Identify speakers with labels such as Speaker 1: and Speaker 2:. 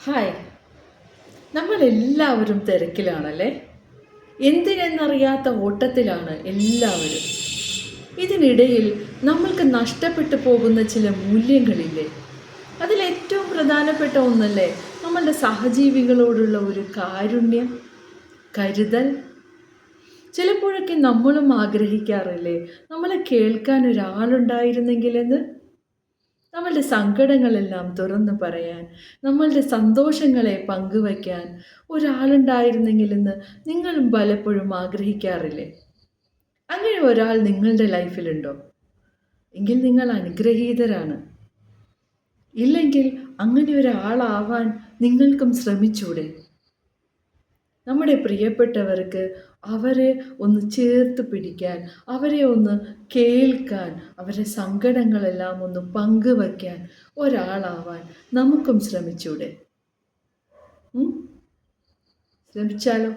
Speaker 1: Hi. നമ്മളെല്ലാവരും തിരക്കിലാണല്ലേ? എന്തിനെന്നറിയാത്ത ഓട്ടത്തിലാണ് എല്ലാവരും. ഇതിനിടയിൽ നമ്മൾക്ക് നഷ്ടപ്പെട്ടു പോകുന്ന ചില മൂല്യങ്ങളില്ലേ? അതിലേറ്റവും പ്രധാനപ്പെട്ട ഒന്നല്ലേ നമ്മളുടെ സഹജീവികളോടുള്ള ഒരു കാരുണ്യം, കരുതൽ. ചിലപ്പോഴൊക്കെ നമ്മളും ആഗ്രഹിക്കാറില്ലേ നമ്മളെ കേൾക്കാൻ ഒരാളുണ്ടായിരുന്നെങ്കിലെന്ന്? നമ്മളുടെ സങ്കടങ്ങളെല്ലാം തുറന്നു പറയാൻ, നമ്മളുടെ സന്തോഷങ്ങളെ പങ്കുവയ്ക്കാൻ ഒരാളുണ്ടായിരുന്നെങ്കിലെന്ന് നിങ്ങളും പലപ്പോഴും ആഗ്രഹിക്കാറില്ലേ? അങ്ങനെ ഒരാൾ നിങ്ങളുടെ ലൈഫിലുണ്ടോ? എങ്കിൽ നിങ്ങൾ അനുഗ്രഹീതരാണ്. ഇല്ലെങ്കിൽ അങ്ങനെ ഒരാളാവാൻ നിങ്ങൾക്കും ശ്രമിച്ചൂടെ? നമ്മുടെ പ്രിയപ്പെട്ടവർക്ക് അവരെ ഒന്ന് ചേർത്ത് പിടിക്കാൻ, അവരെ ഒന്ന് കേൾക്കാൻ, അവരുടെ സങ്കടങ്ങളെല്ലാം ഒന്ന് പങ്കുവയ്ക്കാൻ ഒരാളാവാൻ നമുക്കും ശ്രമിച്ചൂടെ? ശ്രമിച്ചാലോ?